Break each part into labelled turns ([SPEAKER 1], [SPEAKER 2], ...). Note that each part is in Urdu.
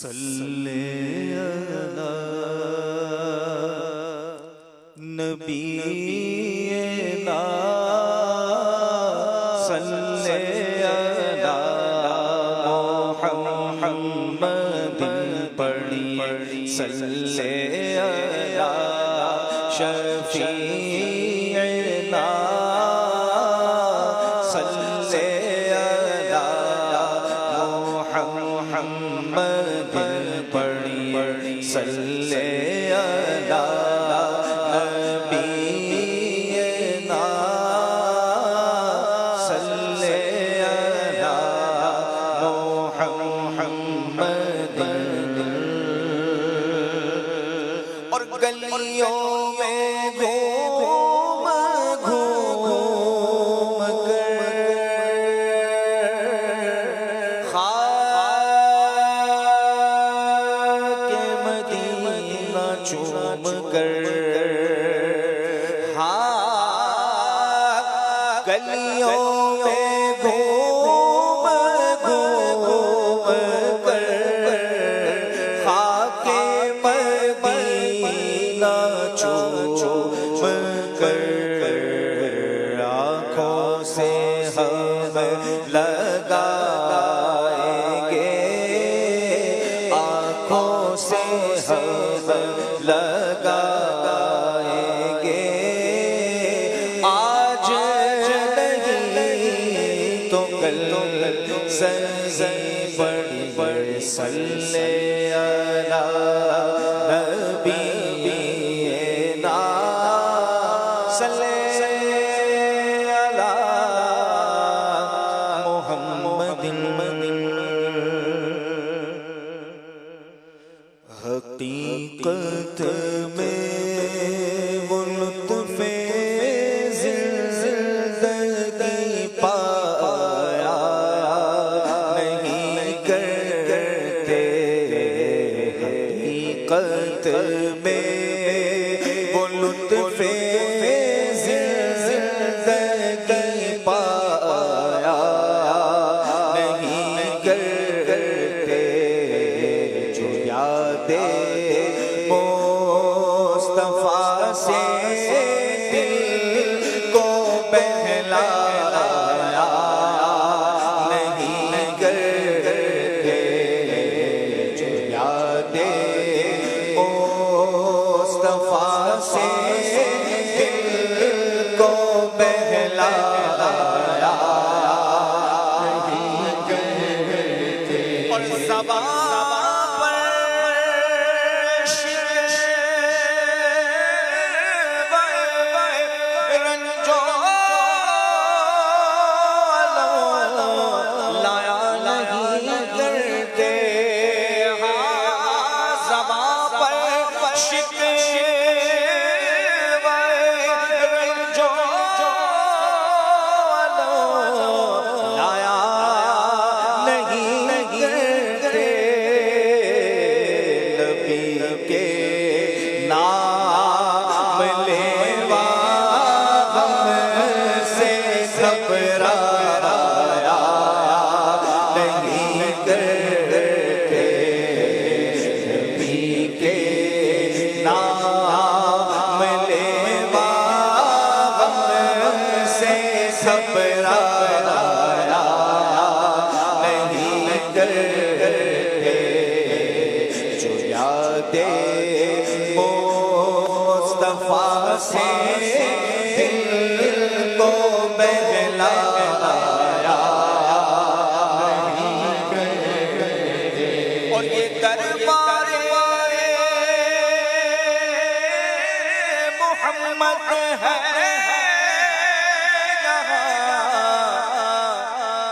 [SPEAKER 1] صلی علی نبینا صلی علی محمد پڑھی صلی علی شفیعنا صلی علی محمد پڑھی صلی علی نبینا صلی علی محمد اور گلیوں میں گھوم گھوم کر خاک مدینہ چوم کر گلیوں میں گھوم گھوم کر خاک مدینہ چوم کر آنکھوں سے ہم لگائیں گے آنکھوں سے ہم لگائیں گے آج نہیں تو کل صحیح بڑی صلی علی نبینا صلی علی محمد حقیقت میں وہ لطف زندگی پایا نہیں کرتے حقیقت میں وہ لطف زندگی پایا نہیں کرتے جو یادیں مصطفیٰ سے دل کو بہلایا نہیں کرتے جو یادیں مصطفیٰ سے دل کو بہلایا نہیں کرتے اور زبان مصطفیٰ سے دل کو بہلایا نہیں کرتے اور یہ دربار محمد ہے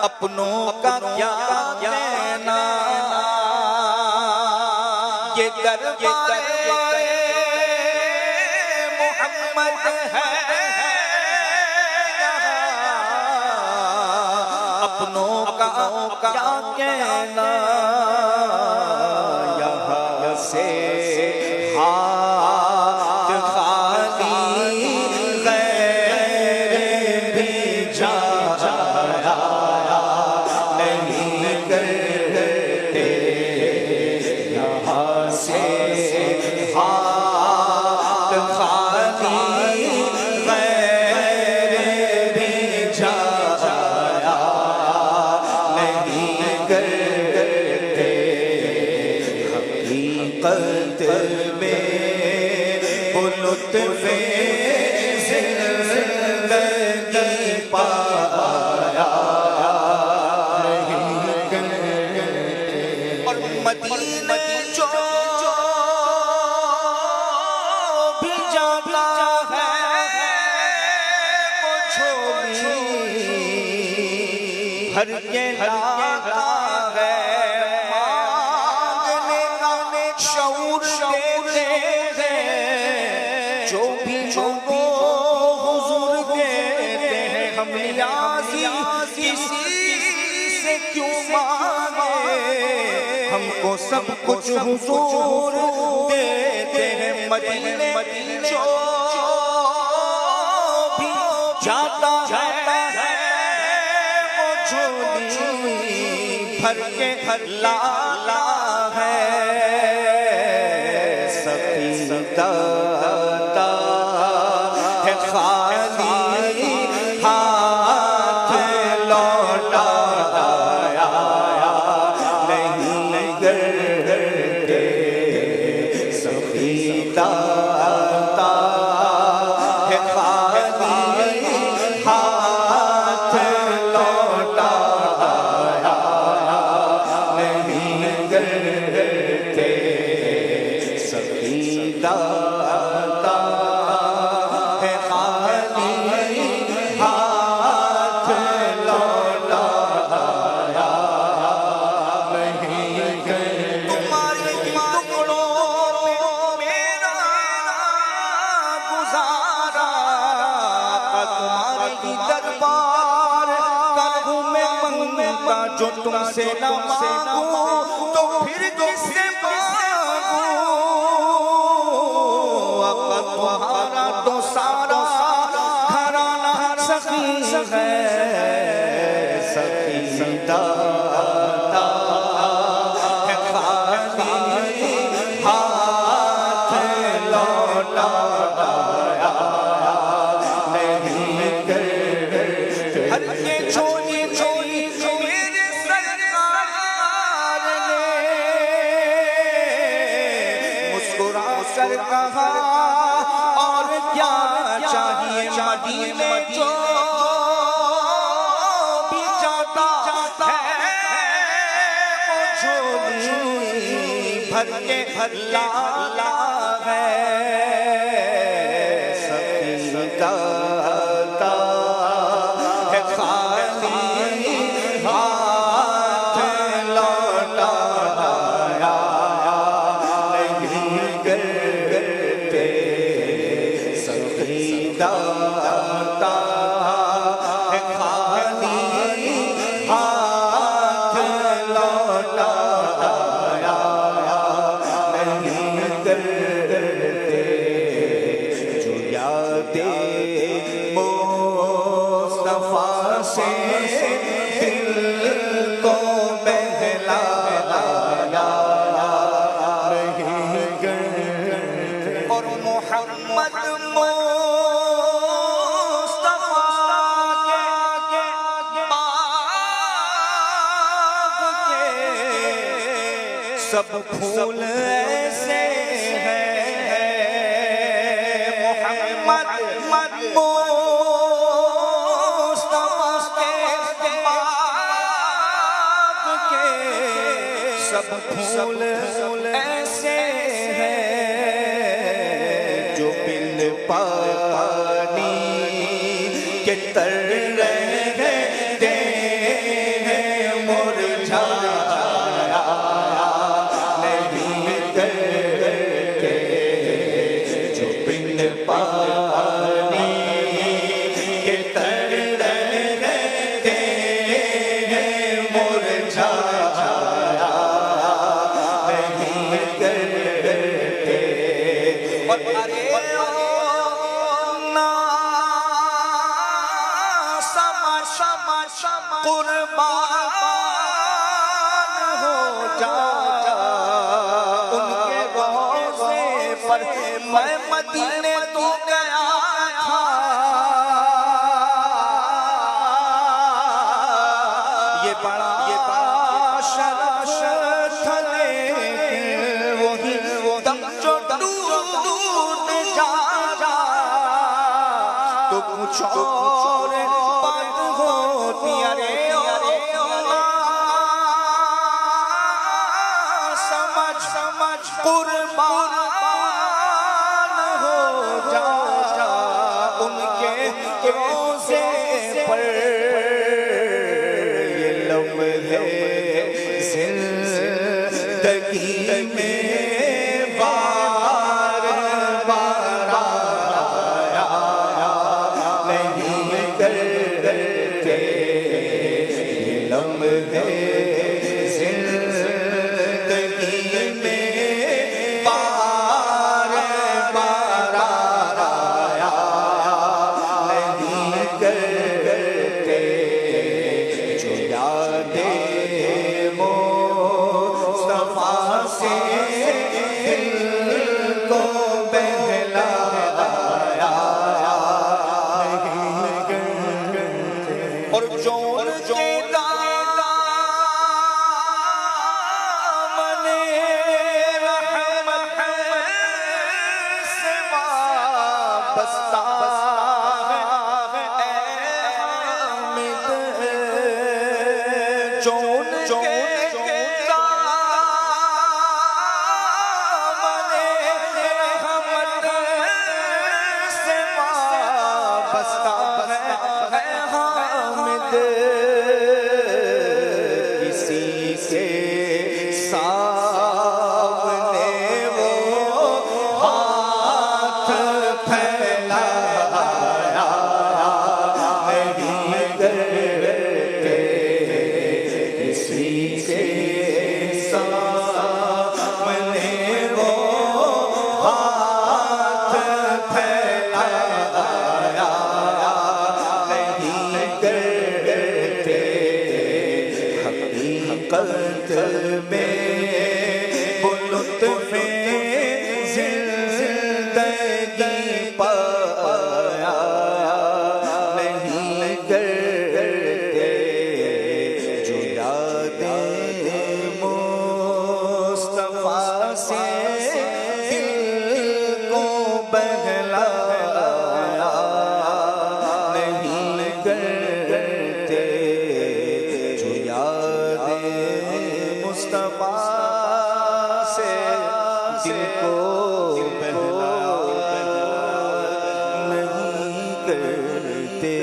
[SPEAKER 1] اپنوں کا کیا کہنا یہ دربار محمد ہے اپنوں کا کیا کہنا یہاں سے ہاتھ خالی غیر بھی جایا نہیں کرتے خلقت میں وہ لطف زندگی پایا اور مدینہ جو بھی جاتا ہے وہ جھولی بھر کے لاتا ہے مانگنے کا شعور دیتے ہیں جو بھی وہ حضور کہتے ہیں ہم نیازی کسی سے کیوں مانگے ہم کو سب کچھ حضور دیتے ہیں مدینے جو بھی جاتا ہے وہ جھولی بھر کے لاتا ہے سقیدہ ہے خالی ہاتھ لوٹایا نہیں کرتے سقیدہ ہے خالی ہاتھ لوٹایا نہیں کرتے سقیدہ ہے خالی ہاتھ لوٹایا نہیں کرتے تمہارے ٹکڑوں پہ میرا گزارا تمہاری دربار کروں میں منگتا جو تم سے نہ مانگوں تو پھر کس سے تمہارا تو سارا گھرانہ سخی ہے سقیدہ ہے خالی ہاتھ لوٹایا نہیں کرتے ہر کے چھوڑی میرے سرکار نے مسکرا کر کہا اور کیا چاہیے مدینے جو بھی جاتا ہے وہ جھولی بھر کے لاتا ہے سقیدہ ہے خالی ہاتھ لوٹایا نہیں کرتے سقیدہ ہے خالی ہاتھ لوٹایا نہیں کرتے جو یادیں مصطفیٰ سے دل کو بہلایا نہیں کرتے اور محمد سب پھول ایسے ہیں محمد مصطفیٰ کے باغ کے سب پھول ایسے ہیں جو بن پانی کے تر رہتے ہیں مرجھایا پانی کے تر رہتے ہیں مرجھایا نہیں کرتے اور ارے قربان ہو جا ان کے روضے پر میں مدینے تو گیا تھا یہ بڑا شرف تھا لیکن وہی کچھ اور بات ہوتی ارے سمجھ قربان ہو جا ان کے روزے پر یہ لمحے زندگی میں بار بار آیا نہیں کرتے یہ لمحے اور جون کے دامن رحمت سے وابستہ ہے اے حامد جون کے دامن رحمت سے وابستہ ہے کسی کے سامنے وہ ہاتھ پھیلایا نہیں کرتے کسی کے سامنے وہ ہاتھ پھیلایا حقیقت میں وہ لطف زندگی پایا نہیں کرتے جو یادیں مصطفیٰ سے دل کو بہلایا نہیں کرتے جو مصطفیٰ سے دل کو بہلا نہیں کرتے